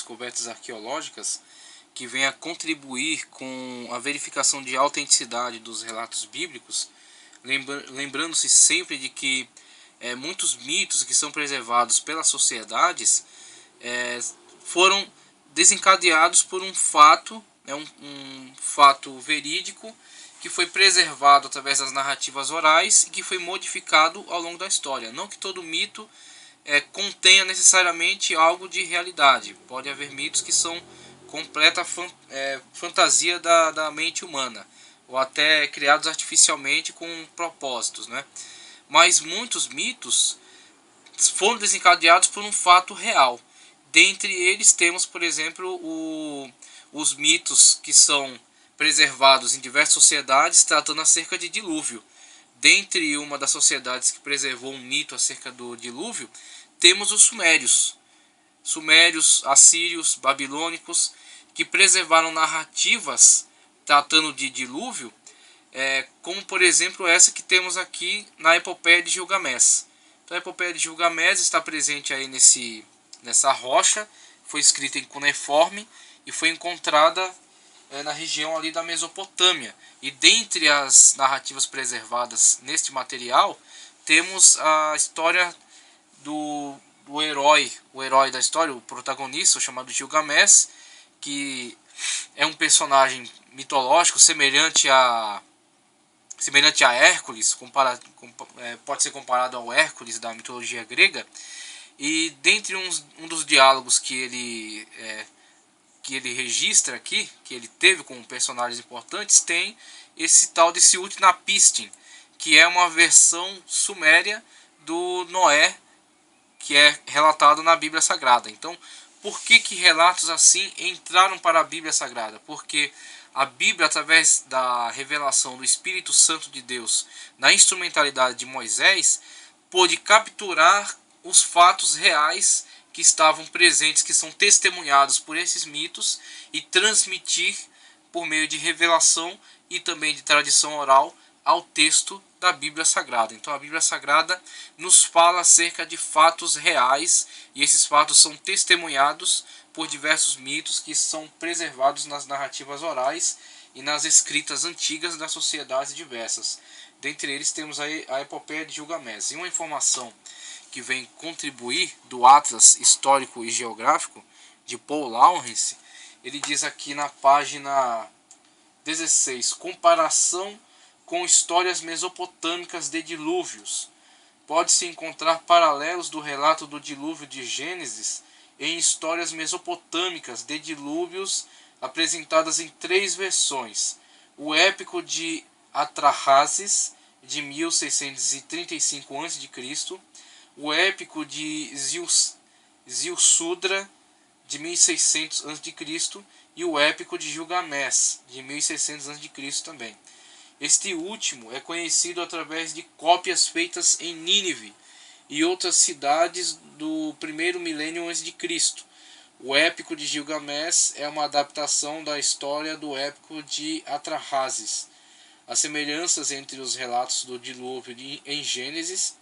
descobertas arqueológicas que vêm a contribuir com a verificação de autenticidade dos relatos bíblicos, lembrando-se sempre de que muitos mitos que são preservados pelas sociedades foram desencadeados por um fato, um fato verídico que foi preservado através das narrativas orais e que foi modificado ao longo da história. Não que todo mito contenha necessariamente algo de realidade. Pode haver mitos que são completa fantasia da mente humana, ou até criados artificialmente com propósitos, né? Mas muitos mitos foram desencadeados por um fato real. Dentre eles temos, por exemplo, os mitos que são preservados em diversas sociedades tratando acerca de dilúvio. Dentre uma das sociedades que preservou um mito acerca do dilúvio, temos os sumérios, assírios, babilônicos, que preservaram narrativas tratando de dilúvio, como por exemplo essa que temos aqui na epopeia de Gilgamés. Então a epopeia de Gilgamés está presente aí nessa rocha, foi escrita em cuneiforme e foi encontrada na região ali da Mesopotâmia. E dentre as narrativas preservadas neste material, temos a história do herói, o herói da história, o protagonista, chamado Gilgamés, que é um personagem mitológico semelhante a Hércules, pode ser comparado ao Hércules da mitologia grega. E dentre um dos diálogos que ele registra aqui, que ele teve com personagens importantes, tem esse tal de Utnapishtim, que é uma versão suméria do Noé, que é relatado na Bíblia Sagrada. Então, por que relatos assim entraram para a Bíblia Sagrada? Porque a Bíblia, através da revelação do Espírito Santo de Deus, na instrumentalidade de Moisés, pôde capturar os fatos reais que estavam presentes, que são testemunhados por esses mitos, e transmitir por meio de revelação e também de tradição oral ao texto da Bíblia Sagrada. Então a Bíblia Sagrada nos fala acerca de fatos reais, e esses fatos são testemunhados por diversos mitos que são preservados nas narrativas orais e nas escritas antigas das sociedades diversas. Dentre eles temos a epopeia de Gilgamés. E uma informação que vem contribuir do Atlas Histórico e Geográfico de Paul Lawrence, ele diz aqui na página 16, comparação com histórias mesopotâmicas de dilúvios. Pode-se encontrar paralelos do relato do dilúvio de Gênesis em histórias mesopotâmicas de dilúvios apresentadas em 3 versões. O épico de Atrahasis, de 1635 a.C., o épico de Ziusudra, de 1600 a.C., e o épico de Gilgamés, de 1600 a.C. também. Este último é conhecido através de cópias feitas em Nínive e outras cidades do primeiro milênio a.C. O épico de Gilgamés é uma adaptação da história do épico de Atrahasis. As semelhanças entre os relatos do dilúvio em Gênesis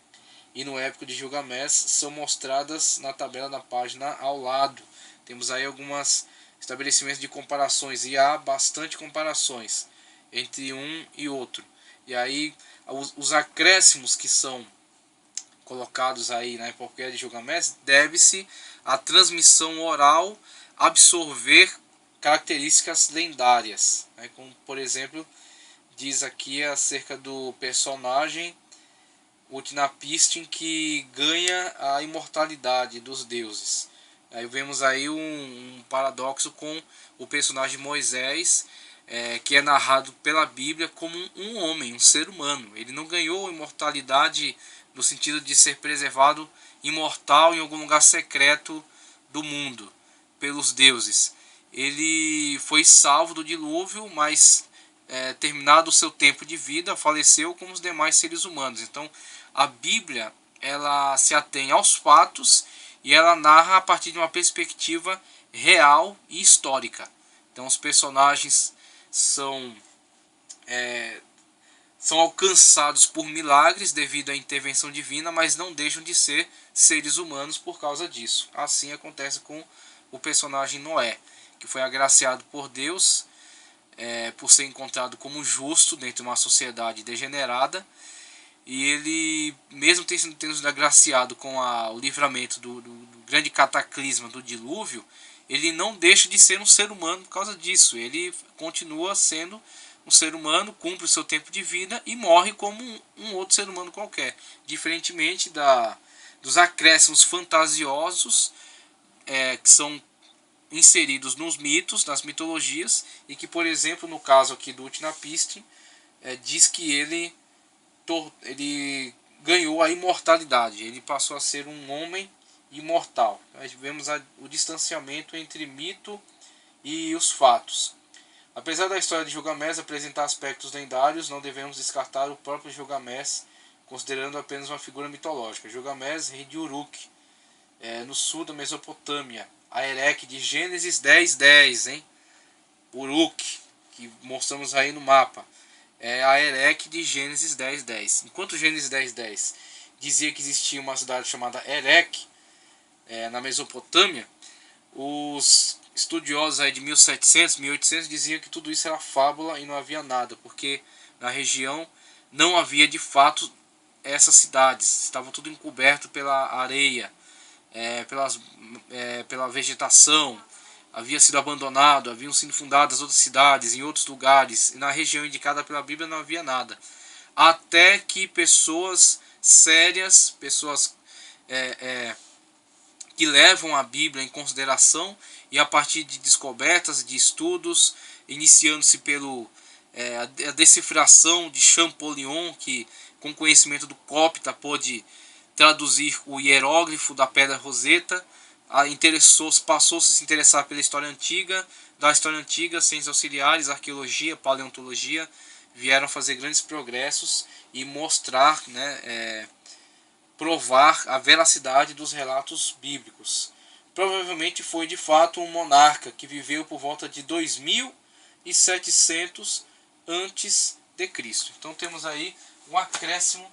e no épico de Gilgamés são mostradas na tabela da página ao lado. Temos aí alguns estabelecimentos de comparações, e há bastante comparações entre um e outro. E aí os acréscimos que são colocados aí na epopeia de Gilgamés deve-se à transmissão oral absorver características lendárias, né? Como por exemplo diz aqui acerca do personagem Utnapishtim, que ganha a imortalidade dos deuses. Aí vemos aí um paradoxo com o personagem Moisés, que é narrado pela Bíblia como um homem, um ser humano. Ele não ganhou imortalidade no sentido de ser preservado imortal em algum lugar secreto do mundo pelos deuses. Ele foi salvo do dilúvio, mas terminado o seu tempo de vida, faleceu como os demais seres humanos. Então a Bíblia, ela se atém aos fatos e ela narra a partir de uma perspectiva real e histórica. Então os personagens são alcançados por milagres devido à intervenção divina, mas não deixam de ser seres humanos por causa disso. Assim acontece com o personagem Noé, que foi agraciado por Deus por ser encontrado como justo dentro de uma sociedade degenerada. E ele, mesmo tendo sido agraciado com o livramento do grande cataclisma do dilúvio, ele não deixa de ser um ser humano por causa disso. Ele continua sendo um ser humano, cumpre o seu tempo de vida e morre como um outro ser humano qualquer. Diferentemente dos acréscimos fantasiosos que são inseridos nos mitos, nas mitologias, e que, por exemplo, no caso aqui do Utnapishtim, diz que ele ganhou a imortalidade, ele passou a ser um homem imortal. Nós vemos o distanciamento entre mito e os fatos. Apesar da história de Gilgamesh apresentar aspectos lendários, não devemos descartar o próprio Gilgamesh, considerando apenas uma figura mitológica. Gilgamesh, rei de Uruk, no sul da Mesopotâmia, a Erech de Gênesis 10:10, hein? Uruk, que mostramos aí no mapa, é a Erech de Gênesis 10:10. Enquanto Gênesis 10:10 dizia que existia uma cidade chamada Erech na Mesopotâmia, os estudiosos aí de 1700, 1800 diziam que tudo isso era fábula e não havia nada, porque na região não havia de fato essas cidades, estavam tudo encoberto pela areia, pela vegetação, havia sido abandonado, haviam sido fundadas outras cidades em outros lugares, e na região indicada pela Bíblia não havia nada. Até que pessoas sérias, pessoas que levam a Bíblia em consideração, e a partir de descobertas, de estudos, iniciando-se a decifração de Champollion, que com conhecimento do copta pôde traduzir o hieróglifo da Pedra Roseta, passou-se a se interessar pela história antiga, ciências auxiliares, arqueologia, paleontologia, vieram fazer grandes progressos e mostrar, provar a veracidade dos relatos bíblicos. Provavelmente foi de fato um monarca que viveu por volta de 2700 antes de Cristo. Então temos aí um acréscimo,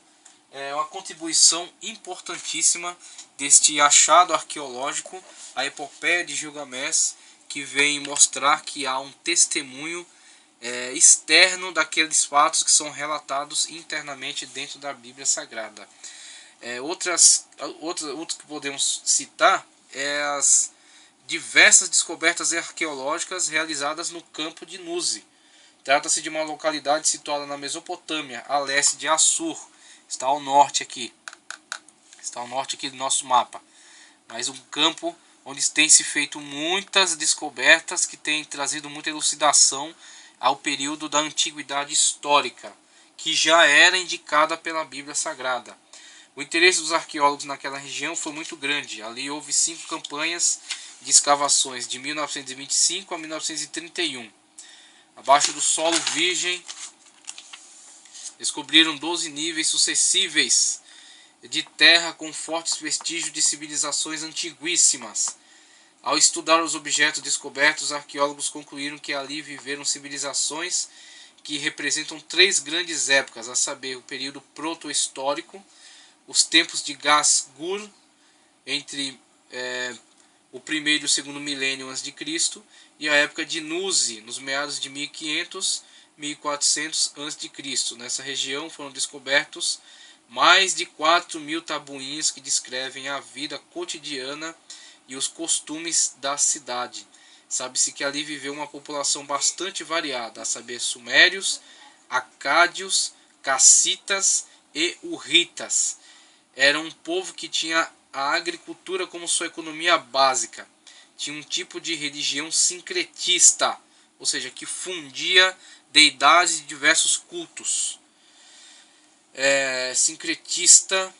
uma contribuição importantíssima deste achado arqueológico, a epopeia de Gilgamesh, que vem mostrar que há um testemunho externo daqueles fatos que são relatados internamente dentro da Bíblia Sagrada. Outras que podemos citar as diversas descobertas arqueológicas realizadas no campo de Nuzi. Trata-se de uma localidade situada na Mesopotâmia, a leste de Assur. Está ao norte aqui do nosso mapa. Mas um campo onde tem se feito muitas descobertas que têm trazido muita elucidação ao período da antiguidade histórica, que já era indicada pela Bíblia Sagrada. O interesse dos arqueólogos naquela região foi muito grande. Ali houve 5 campanhas de escavações de 1925 a 1931. Abaixo do solo virgem, descobriram 12 níveis sucessíveis de terra com fortes vestígios de civilizações antiguíssimas. Ao estudar os objetos descobertos, os arqueólogos concluíram que ali viveram civilizações que representam 3 grandes épocas, a saber, o período proto-histórico, os tempos de Gas-Gur, entre o primeiro e o segundo milênio a.C., e a época de Nuzi, nos meados de 1500, 1400 a.C. Nessa região foram descobertos mais de 4.000 tabuinhas que descrevem a vida cotidiana e os costumes da cidade. Sabe-se que ali viveu uma população bastante variada, a saber, sumérios, acádios, cassitas e hurritas. Era um povo que tinha a agricultura como sua economia básica. Tinha um tipo de religião sincretista, ou seja, que fundia deidades de diversos cultos. Sincretista,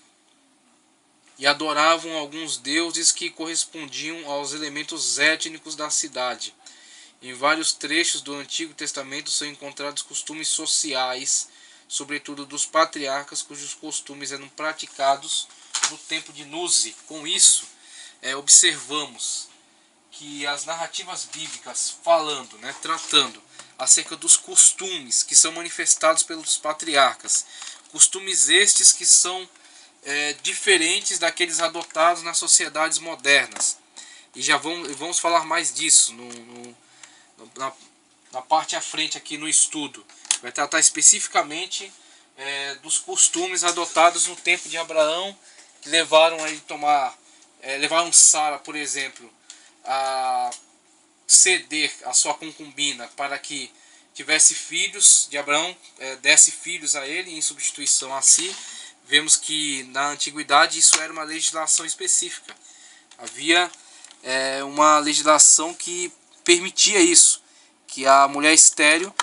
e adoravam alguns deuses que correspondiam aos elementos étnicos da cidade. Em vários trechos do Antigo Testamento são encontrados costumes sociais, sobretudo dos patriarcas, cujos costumes eram praticados no tempo de Nuzi. Com isso, observamos que as narrativas bíblicas tratando acerca dos costumes que são manifestados pelos patriarcas, costumes estes que são diferentes daqueles adotados nas sociedades modernas. E já vamos falar mais disso na parte à frente aqui no estudo. Vai tratar especificamente dos costumes adotados no tempo de Abraão, que levaram a ele levaram Sara, por exemplo, a ceder a sua concubina para que tivesse filhos de Abraão, desse filhos a ele em substituição a si. Vemos que na antiguidade isso era uma legislação específica. Havia uma legislação que permitia isso, que a mulher estéril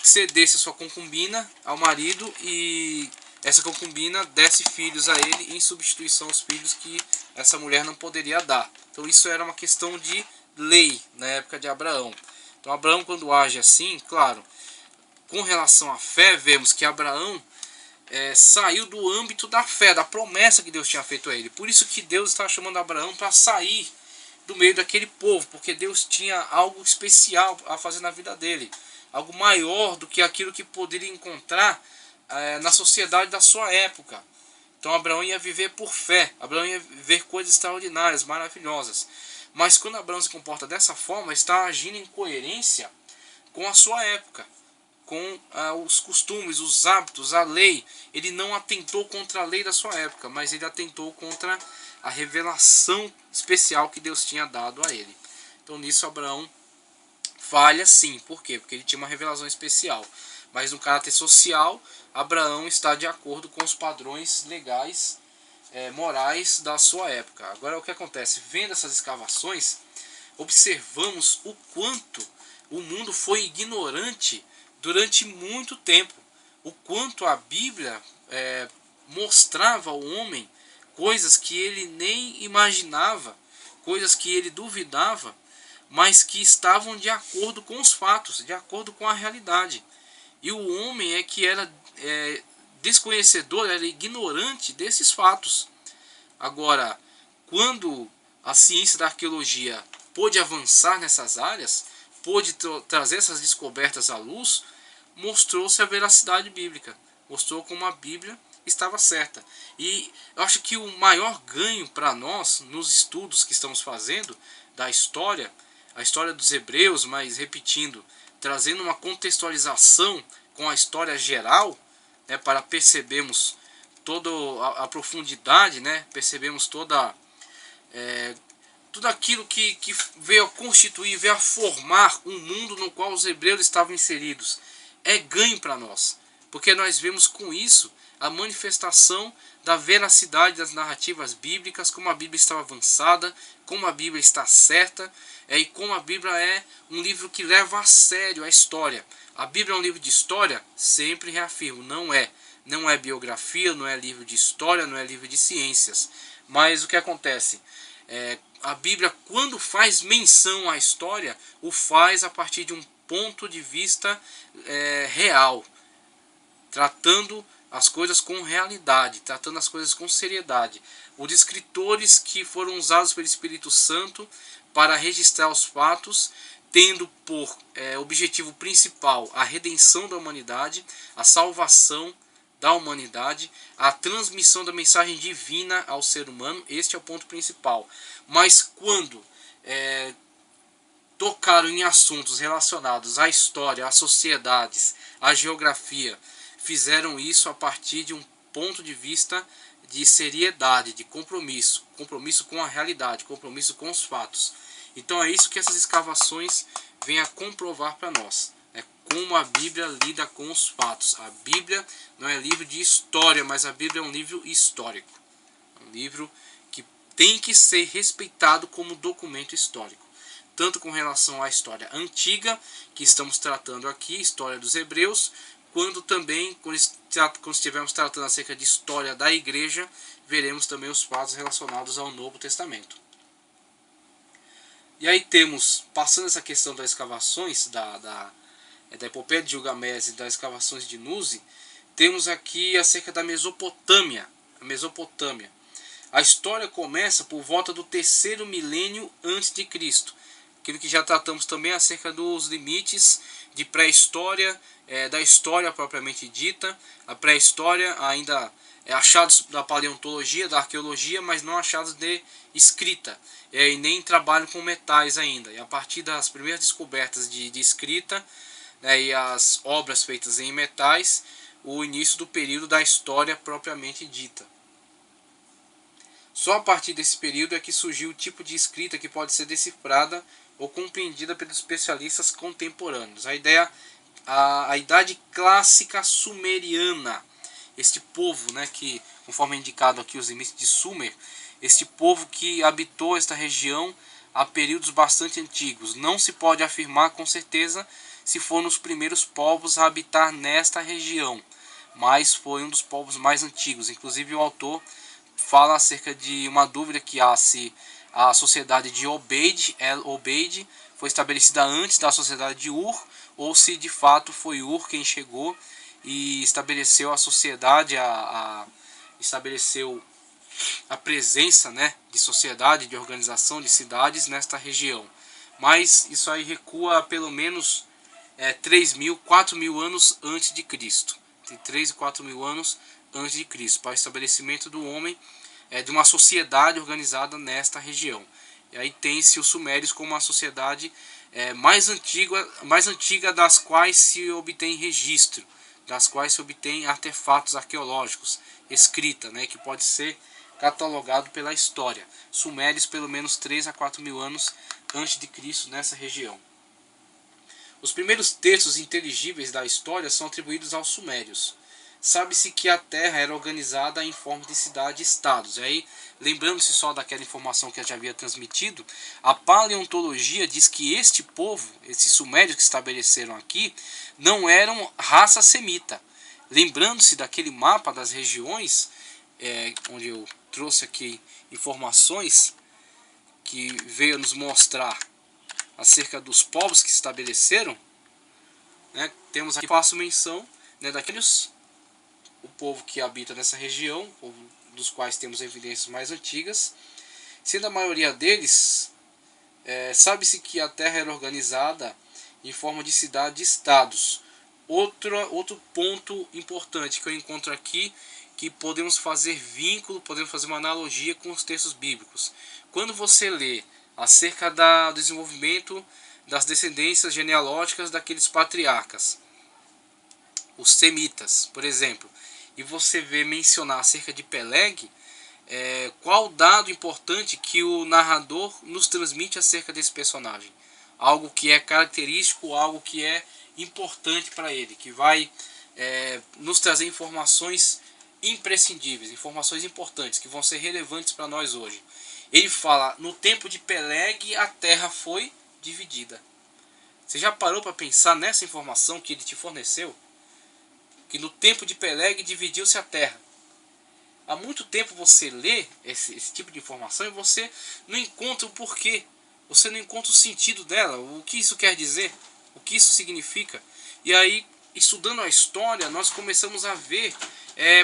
cedesse a sua concubina ao marido e essa concubina desse filhos a ele em substituição aos filhos que essa mulher não poderia dar. Então isso era uma questão de lei na época de Abraão. Então Abraão, quando age assim, claro, com relação à fé, vemos que Abraão saiu do âmbito da fé, da promessa que Deus tinha feito a ele. Por isso que Deus estava chamando Abraão para sair do meio daquele povo, porque Deus tinha algo especial a fazer na vida dele, algo maior do que aquilo que poderia encontrar na sociedade da sua época. Então Abraão ia viver por fé, Abraão ia ver coisas extraordinárias, maravilhosas. Mas quando Abraão se comporta dessa forma, está agindo em coerência com a sua época, com os costumes, os hábitos, a lei. Ele não atentou contra a lei da sua época, mas ele atentou contra a revelação especial que Deus tinha dado a ele. Então nisso Abraão falha sim. Por quê? Porque ele tinha uma revelação especial. Mas no caráter social, Abraão está de acordo com os padrões legais, morais da sua época. Agora o que acontece? Vendo essas escavações, observamos o quanto o mundo foi ignorante durante muito tempo. O quanto a Bíblia mostrava ao homem coisas que ele nem imaginava, coisas que ele duvidava, mas que estavam de acordo com os fatos, de acordo com a realidade. E o homem é que era desconhecedor, era ignorante desses fatos. Agora, quando a ciência da arqueologia pôde avançar nessas áreas, pôde trazer essas descobertas à luz, mostrou-se a veracidade bíblica, mostrou como a Bíblia estava certa. E eu acho que o maior ganho para nós, nos estudos que estamos fazendo da história, a história dos hebreus, mas repetindo, trazendo uma contextualização com a história geral, para percebermos toda a profundidade, percebemos tudo aquilo que veio a constituir, veio a formar um mundo no qual os hebreus estavam inseridos. É ganho para nós, porque nós vemos com isso a manifestação da veracidade das narrativas bíblicas, como a Bíblia está avançada, como a Bíblia está certa, e como a Bíblia é um livro que leva a sério a história. A Bíblia é um livro de história? Sempre reafirmo, não é. Não é biografia, não é livro de história, não é livro de ciências. Mas o que acontece? A Bíblia, quando faz menção à história, o faz a partir de um ponto de vista real, tratando as coisas com realidade, tratando as coisas com seriedade. Os escritores que foram usados pelo Espírito Santo para registrar os fatos, tendo por objetivo principal a redenção da humanidade, a salvação da humanidade, a transmissão da mensagem divina ao ser humano. Este é o ponto principal. Mas quando tocaram em assuntos relacionados à história, às sociedades, à geografia, fizeram isso a partir de um ponto de vista de seriedade, de compromisso com a realidade, compromisso com os fatos. Então é isso que essas escavações vêm a comprovar para nós. Como a Bíblia lida com os fatos. A Bíblia não é livro de história, mas a Bíblia é um livro histórico. Um livro que tem que ser respeitado como documento histórico. Tanto com relação à história antiga, que estamos tratando aqui, história dos hebreus, quando também, quando estivermos tratando acerca de história da igreja, veremos também os fatos relacionados ao Novo Testamento. E aí temos, passando essa questão das escavações, da epopeia de Gilgamés e das escavações de Nuzi, temos aqui acerca da Mesopotâmia. A Mesopotâmia. A história começa por volta do 3º milênio antes de Cristo. Aquilo que já tratamos também acerca dos limites de pré-história, da história propriamente dita. A pré-história ainda achados da paleontologia, da arqueologia, mas não achados de escrita, e nem trabalho com metais ainda. E a partir das primeiras descobertas de escrita, né, e as obras feitas em metais, o início do período da história propriamente dita. Só a partir desse período é que surgiu o tipo de escrita que pode ser decifrada ou compreendida pelos especialistas contemporâneos. A idade clássica sumeriana, este povo, né, que, conforme é indicado aqui os limites de Sumer, este povo que habitou esta região há períodos bastante antigos. Não se pode afirmar com certeza se foram os primeiros povos a habitar nesta região, mas foi um dos povos mais antigos. Inclusive o autor fala acerca de uma dúvida que há se a sociedade de Obeid, El-Obeid, foi estabelecida antes da sociedade de Ur, ou se de fato foi Ur quem chegou e estabeleceu a sociedade, estabeleceu a presença, né, de sociedade, de organização de cidades nesta região. Mas isso aí recua pelo menos 3.000, 4.000 anos antes de Cristo. Tem 3 e 4.000 anos antes de Cristo, para o estabelecimento do homem, de uma sociedade organizada nesta região. E aí tem-se os sumérios como a sociedade mais antiga das quais se obtém registro, das quais se obtém artefatos arqueológicos, escrita, né, que pode ser catalogado pela história. Sumérios pelo menos 3 a 4.000 anos antes de Cristo nessa região. Os primeiros textos inteligíveis da história são atribuídos aos sumérios. Sabe-se que a Terra era organizada em forma de cidade-estados. E aí, lembrando-se só daquela informação que eu já havia transmitido, a paleontologia diz que este povo, esses sumérios que estabeleceram aqui, não eram raça semita. Lembrando-se daquele mapa das regiões, onde eu trouxe aqui informações que veio nos mostrar acerca dos povos que se estabeleceram, né? Temos aqui, faço menção, né, daqueles, o povo que habita nessa região, povo dos quais temos evidências mais antigas, sendo a maioria deles, sabe-se que a Terra era organizada em forma de cidade-estados. Outro ponto importante que eu encontro aqui, que podemos fazer vínculo, podemos fazer uma analogia com os textos bíblicos. Quando você lê acerca do desenvolvimento das descendências genealógicas daqueles patriarcas, os semitas, por exemplo, e você vê mencionar acerca de Peleg, qual dado importante que o narrador nos transmite acerca desse personagem? Algo que é característico, algo que é importante para ele, que vai nos trazer informações imprescindíveis, informações importantes, que vão ser relevantes para nós hoje. Ele fala, no tempo de Peleg a terra foi dividida. Você já parou para pensar nessa informação que ele te forneceu? Que no tempo de Peleg dividiu-se a terra. Há muito tempo você lê esse tipo de informação e você não encontra o porquê. Você não encontra o sentido dela, o que isso quer dizer, o que isso significa. E aí, estudando a história, nós começamos a ver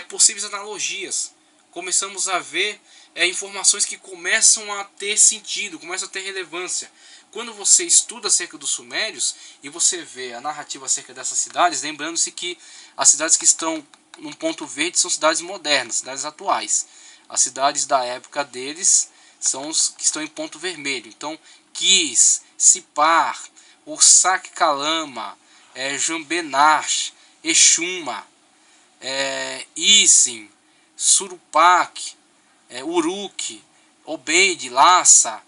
possíveis analogias. Começamos a ver informações que começam a ter sentido, começam a ter relevância. Quando você estuda acerca dos sumérios e você vê a narrativa acerca dessas cidades, lembrando-se que as cidades que estão num ponto verde são cidades modernas, cidades atuais. As cidades da época deles são os que estão em ponto vermelho. Então, Kis, Sipar, Ursak Kalama, Jambenar, Exuma, Isim, Surupak, Uruk, Obeid, Lassa,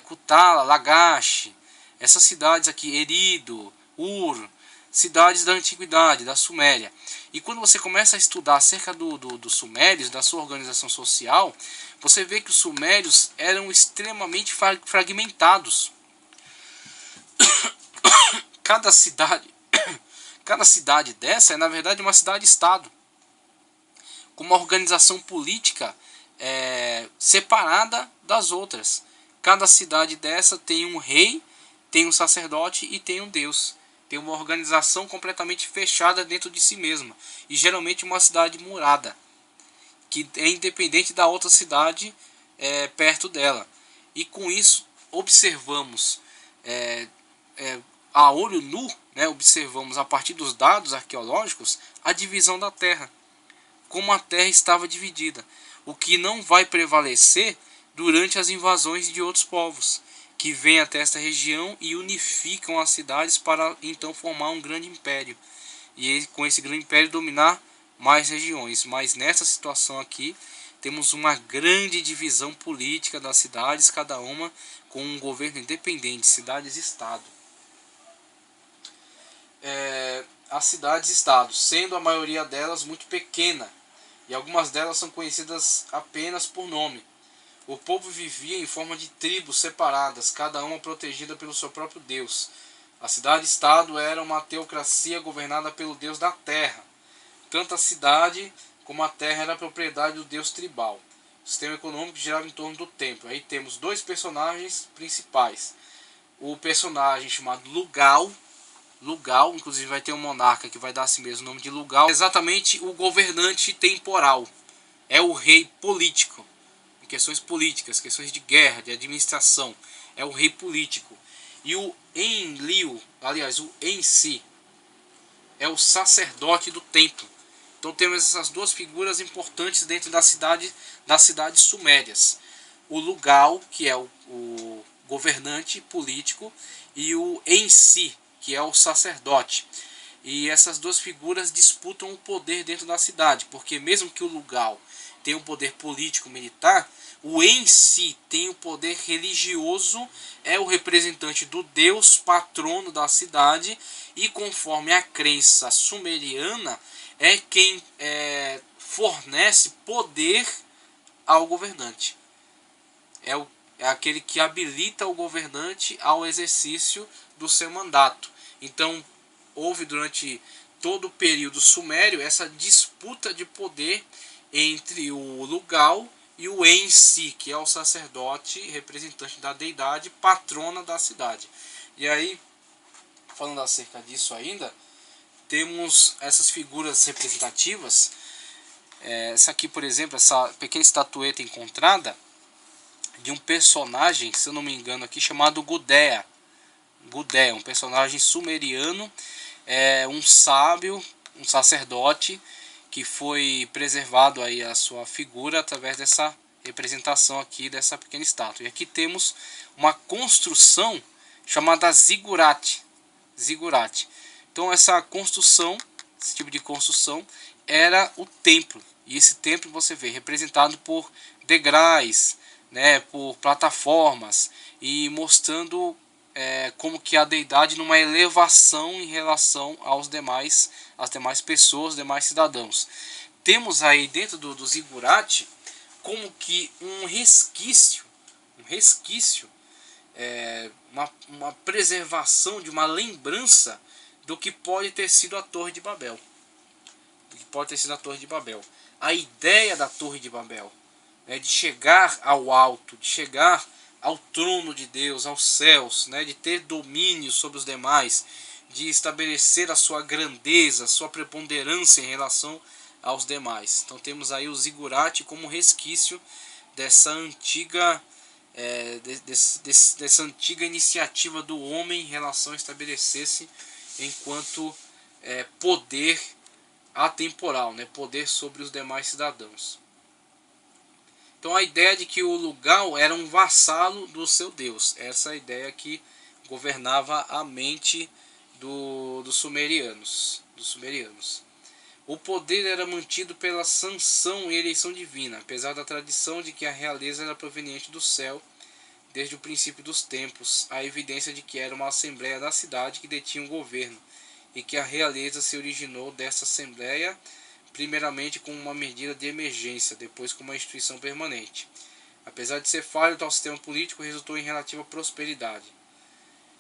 Kutala, Lagash, essas cidades aqui, Erido, Ur, cidades da antiguidade, da Suméria. E quando você começa a estudar acerca dos sumérios, da sua organização social, você vê que os sumérios eram extremamente fragmentados. Cada cidade dessa é, na verdade, uma cidade-estado, com uma organização política separada das outras. Cada cidade dessa tem um rei, tem um sacerdote e tem um deus. Tem uma organização completamente fechada dentro de si mesma. E geralmente uma cidade murada, que é independente da outra cidade perto dela. E com isso observamos a olho nu, né, observamos a partir dos dados arqueológicos a divisão da terra. como a terra estava dividida, o que não vai prevalecer durante as invasões de outros povos, que vêm até esta região e unificam as cidades para então formar um grande império, e com esse grande império dominar mais regiões. Mas nessa situação aqui, temos uma grande divisão política das cidades, cada uma com um governo independente, cidades-estado. As cidades-estados, sendo a maioria delas muito pequena, e algumas delas são conhecidas apenas por nome. O povo vivia em forma de tribos separadas, cada uma protegida pelo seu próprio Deus. A cidade-estado era uma teocracia governada pelo Deus da terra. Tanto a cidade como a terra era propriedade do Deus tribal. O sistema econômico girava em torno do templo. Aí temos dois personagens principais. O personagem chamado Lugal, inclusive vai ter um monarca que vai dar a si mesmo o nome de Lugal. É exatamente o governante temporal. É o rei político. Em questões políticas, questões de guerra, de administração. É o rei político. E o Enlil, aliás, o Ensi, é o sacerdote do templo. Então temos essas duas figuras importantes dentro das cidades sumérias. O Lugal, que é o governante político, e o Ensi, que é o sacerdote. E essas duas figuras disputam o poder dentro da cidade, porque mesmo que o Lugal tenha um poder político-militar, o Ensi tem o poder religioso, é o representante do Deus patrono da cidade, e conforme a crença sumeriana, é quem fornece poder ao governante. É aquele que habilita o governante ao exercício do seu mandato. Então, houve durante todo o período sumério essa disputa de poder entre o Lugal e o Ensi, que é o sacerdote representante da deidade, patrona da cidade. E aí, falando acerca disso ainda, temos essas figuras representativas. Essa aqui, por exemplo, essa pequena estatueta encontrada de um personagem, se eu não me engano aqui, chamado Gudea. Gudea, um personagem sumeriano, um sábio, um sacerdote, que foi preservado aí a sua figura através dessa representação aqui dessa pequena estátua. E aqui temos uma construção chamada zigurate. Então essa construção, esse tipo de construção, era o templo. E esse templo você vê representado por degraus, né, por plataformas, e mostrando como que a deidade numa elevação em relação às demais pessoas, os demais cidadãos. Temos aí dentro do zigurate como que um resquício, uma preservação de uma lembrança do que pode ter sido a Torre de Babel. A ideia da Torre de Babel, de chegar ao alto, de chegar ao trono de Deus, aos céus, de ter domínio sobre os demais, de estabelecer a sua grandeza, a sua preponderância em relação aos demais. Então temos aí o zigurate como resquício dessa antiga dessa antiga iniciativa do homem em relação a estabelecer-se enquanto poder atemporal, poder sobre os demais cidadãos. Então a ideia de que o Lugal era um vassalo do seu Deus, essa é a ideia que governava a mente dos sumerianos. O poder era mantido pela sanção e eleição divina, apesar da tradição de que a realeza era proveniente do céu. Desde o princípio dos tempos, há evidência de que era uma assembleia da cidade que detinha o governo, e que a realeza se originou dessa assembleia, primeiramente como uma medida de emergência, depois como uma instituição permanente. Apesar de ser falho, tal sistema político resultou em relativa prosperidade.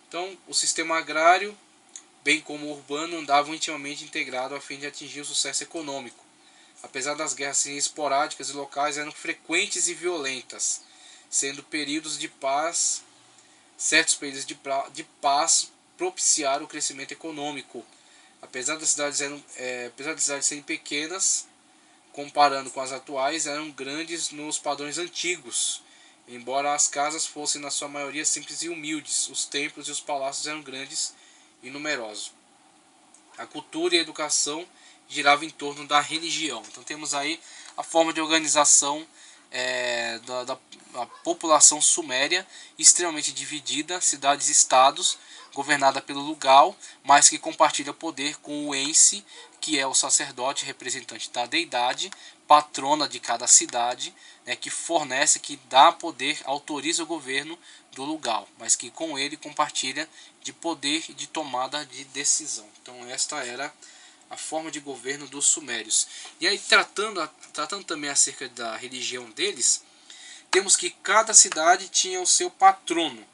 Então, o sistema agrário, bem como o urbano, andavam intimamente integrados a fim de atingir o sucesso econômico. Apesar das guerras esporádicas e locais, eram frequentes e violentas, sendo períodos de paz, certos períodos de paz propiciaram o crescimento econômico. Apesar das cidades serem pequenas, comparando com as atuais, eram grandes nos padrões antigos. Embora as casas fossem na sua maioria simples e humildes, os templos e os palácios eram grandes e numerosos. A cultura e a educação girava em torno da religião. Então temos aí a forma de organização da população suméria, extremamente dividida, cidades-estados, governada pelo Lugal, mas que compartilha poder com o Ensi, que é o sacerdote representante da deidade, patrona de cada cidade, né, que fornece, que dá poder, autoriza o governo do Lugal, mas que com ele compartilha de poder e de tomada de decisão. Então esta era a forma de governo dos sumérios. E aí, tratando também acerca da religião deles, temos que cada cidade tinha o seu patrono,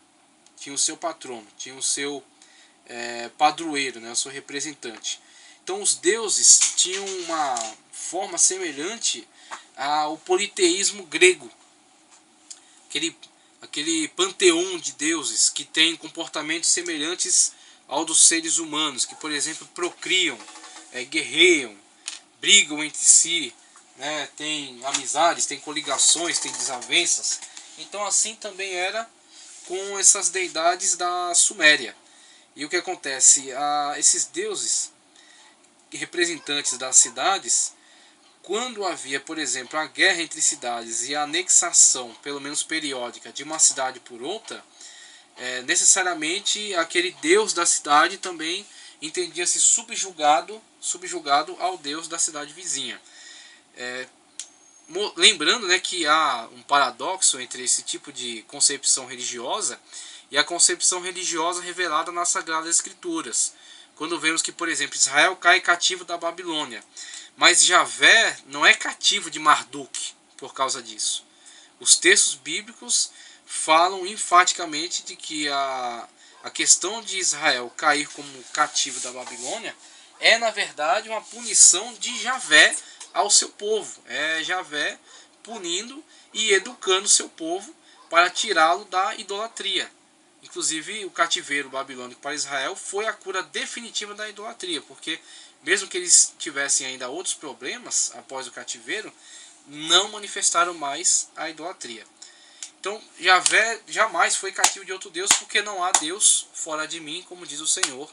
tinha o seu padroeiro, né, o seu representante. Então os deuses tinham uma forma semelhante ao politeísmo grego, aquele panteão de deuses que tem comportamentos semelhantes ao dos seres humanos, que, por exemplo, procriam, guerreiam, brigam entre si, né, tem amizades, tem coligações, tem desavenças. Então assim também era com essas deidades da Suméria. E o que acontece? Esses deuses, representantes das cidades, quando havia, por exemplo, a guerra entre cidades e a anexação, pelo menos periódica, de uma cidade por outra, necessariamente aquele deus da cidade também entendia-se subjugado ao deus da cidade vizinha. Lembrando, né, que há um paradoxo entre esse tipo de concepção religiosa e a concepção religiosa revelada nas Sagradas Escrituras. Quando vemos que, por exemplo, Israel cai cativo da Babilônia, mas Javé não é cativo de Marduk por causa disso. Os textos bíblicos falam enfaticamente de que a questão de Israel cair como cativo da Babilônia é, na verdade, uma punição de Javé ao seu povo. É Javé punindo e educando o seu povo para tirá-lo da idolatria. Inclusive, o cativeiro babilônico para Israel foi a cura definitiva da idolatria, porque mesmo que eles tivessem ainda outros problemas após o cativeiro, não manifestaram mais a idolatria. Então, Javé jamais foi cativo de outro Deus, porque não há Deus fora de mim, como diz o Senhor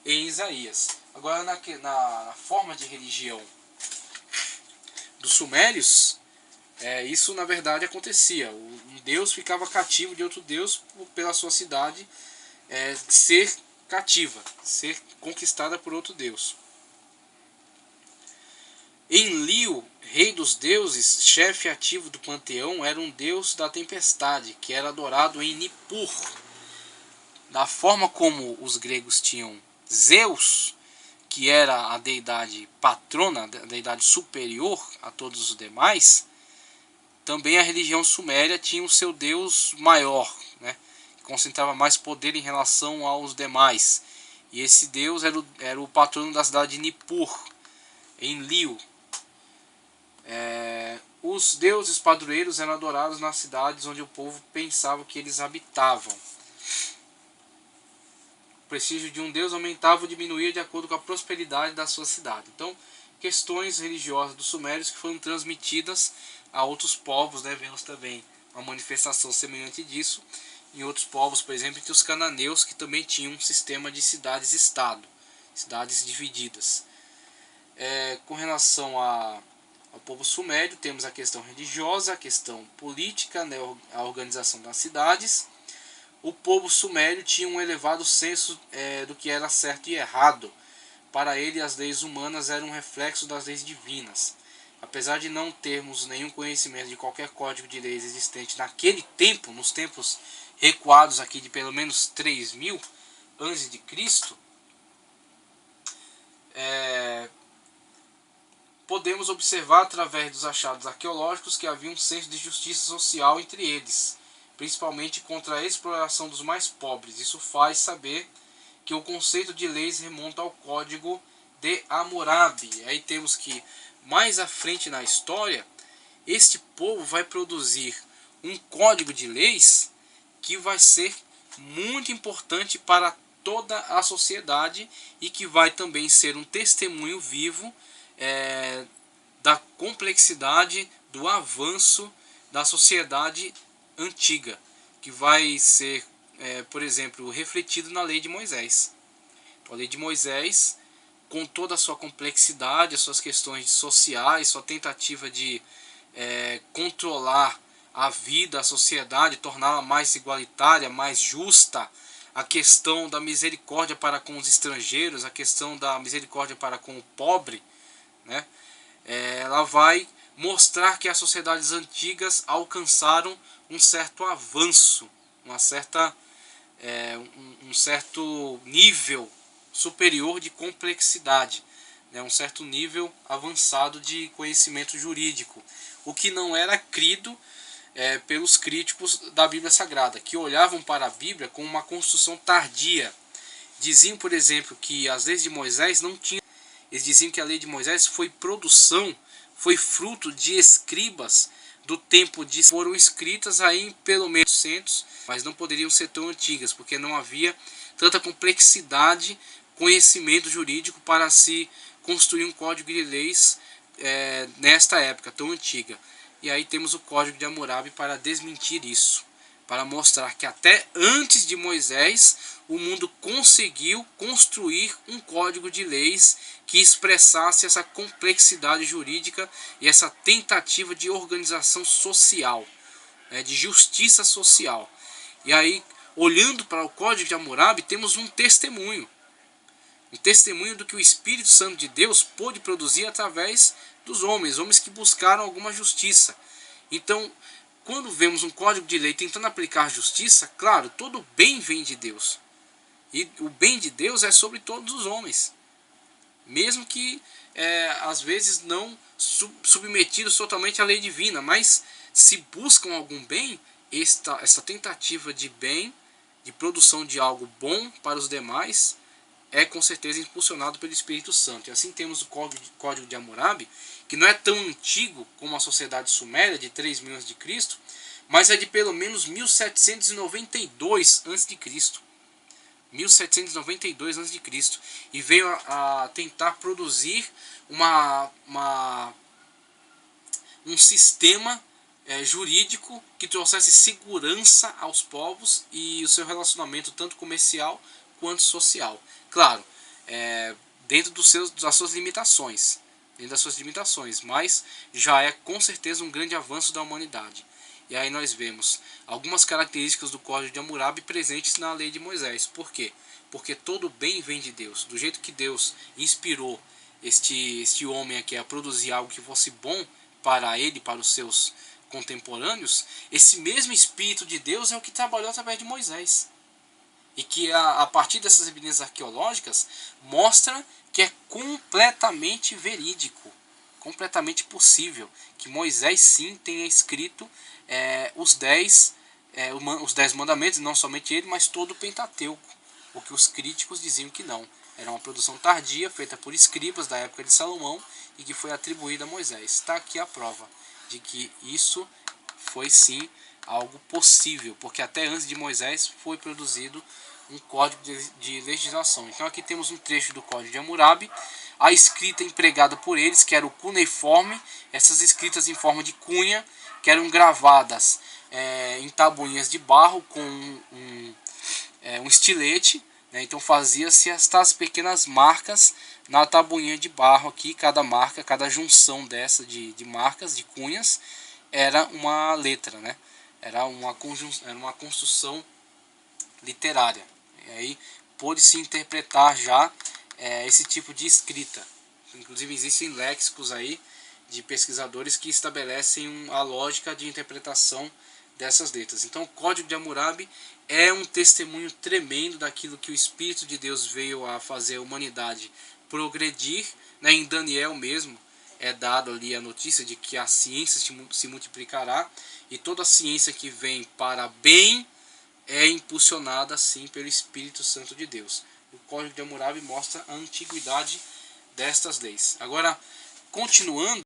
em Isaías. Agora, na forma de religião dos sumérios, isso na verdade acontecia. Um Deus ficava cativo de outro Deus pela sua cidade ser cativa, ser conquistada por outro Deus. Enlil, rei dos deuses, chefe ativo do panteão, era um deus da tempestade, que era adorado em Nippur. Da forma como os gregos tinham Zeus, que era a deidade patrona, a deidade superior a todos os demais, também a religião suméria tinha o seu deus maior, né, que concentrava mais poder em relação aos demais. E esse deus era o patrono da cidade de Nippur, Enlil. Os deuses padroeiros eram adorados nas cidades onde o povo pensava que eles habitavam. O prestígio de um deus aumentava ou diminuía de acordo com a prosperidade da sua cidade. Então, questões religiosas dos sumérios que foram transmitidas a outros povos, né? Vemos também uma manifestação semelhante disso em outros povos, por exemplo, entre os cananeus, que também tinham um sistema de cidades-estado, cidades divididas. Com relação ao povo sumério, temos a questão religiosa, a questão política, né, a organização das cidades. O povo sumério tinha um elevado senso do que era certo e errado. Para ele, as leis humanas eram um reflexo das leis divinas. Apesar de não termos nenhum conhecimento de qualquer código de leis existente naquele tempo, nos tempos recuados aqui de pelo menos 3.000 a.C., podemos observar através dos achados arqueológicos que havia um senso de justiça social entre eles, principalmente contra a exploração dos mais pobres. Isso faz saber que o conceito de leis remonta ao Código de Hammurabi. Aí temos que, mais à frente na história, este povo vai produzir um código de leis que vai ser muito importante para toda a sociedade e que vai também ser um testemunho vivo da complexidade do avanço da sociedade antiga, que vai ser, por exemplo, refletido na lei de Moisés. Então, a lei de Moisés com toda a sua complexidade, as suas questões sociais, sua tentativa de controlar a vida, a sociedade, torná-la mais igualitária, mais justa, a questão da misericórdia para com os estrangeiros, a questão da misericórdia para com o pobre, né? Ela vai mostrar que as sociedades antigas alcançaram um certo avanço, um certo nível superior de complexidade, né? Um certo nível avançado de conhecimento jurídico, o que não era crido pelos críticos da Bíblia Sagrada, que olhavam para a Bíblia como uma construção tardia. Diziam, por exemplo, que as leis de Moisés não tinham. Eles diziam que a lei de Moisés foi fruto de escribas do tempo de... Foram escritas aí em pelo menos 100, mas não poderiam ser tão antigas, porque não havia tanta complexidade, conhecimento jurídico para se construir um código de leis nesta época tão antiga. E aí temos o Código de Hammurabi para desmentir isso, para mostrar que até antes de Moisés o mundo conseguiu construir um código de leis que expressasse essa complexidade jurídica e essa tentativa de organização social, de justiça social. E aí, olhando para o Código de Hammurabi, temos um testemunho do que o Espírito Santo de Deus pôde produzir através dos homens que buscaram alguma justiça. Então, quando vemos um código de lei tentando aplicar justiça, claro, todo bem vem de Deus. E o bem de Deus é sobre todos os homens. Mesmo que, às vezes, não submetidos totalmente à lei divina. Mas, se buscam algum bem, esta tentativa de bem, de produção de algo bom para os demais, é com certeza impulsionado pelo Espírito Santo. E assim temos o Código de Hammurabi, que não é tão antigo como a sociedade suméria, de 3.000 a.C., mas é de pelo menos 1792 a.C. 1792 a.C. E veio a tentar produzir um sistema jurídico que trouxesse segurança aos povos e o seu relacionamento tanto comercial quanto social. Claro, dentro das suas limitações, mas já é com certeza um grande avanço da humanidade. E aí nós vemos algumas características do Código de Hammurabi presentes na lei de Moisés. Por quê? Porque todo bem vem de Deus. Do jeito que Deus inspirou este homem aqui a produzir algo que fosse bom para ele, para os seus contemporâneos, esse mesmo Espírito de Deus é o que trabalhou através de Moisés. E que a partir dessas evidências arqueológicas mostra que é completamente verídico, completamente possível, que Moisés sim tenha escrito os 10 mandamentos, não somente ele, mas todo o Pentateuco, o que os críticos diziam que não. Era uma produção tardia, feita por escribas da época de Salomão e que foi atribuída a Moisés. Está aqui a prova de que isso foi sim algo possível, porque até antes de Moisés foi produzido um código de legislação. Então aqui temos um trecho do Código de Hammurabi, a escrita empregada por eles, que era o cuneiforme, essas escritas em forma de cunha, que eram gravadas em tabuinhas de barro com um estilete, né? Então fazia-se estas pequenas marcas na tabuinha de barro aqui, cada marca, cada junção dessa de marcas, de cunhas, era uma letra, né? Era uma construção literária. E aí pôde-se interpretar já esse tipo de escrita. Inclusive existem léxicos aí de pesquisadores que estabelecem a lógica de interpretação dessas letras. Então o Código de Hammurabi é um testemunho tremendo daquilo que o Espírito de Deus veio a fazer a humanidade progredir, né? Em Daniel mesmo é dado ali a notícia de que a ciência se multiplicará, e toda a ciência que vem para bem é impulsionada sim pelo Espírito Santo de Deus. O Código de Hammurabi mostra a antiguidade destas leis. Agora, continuando,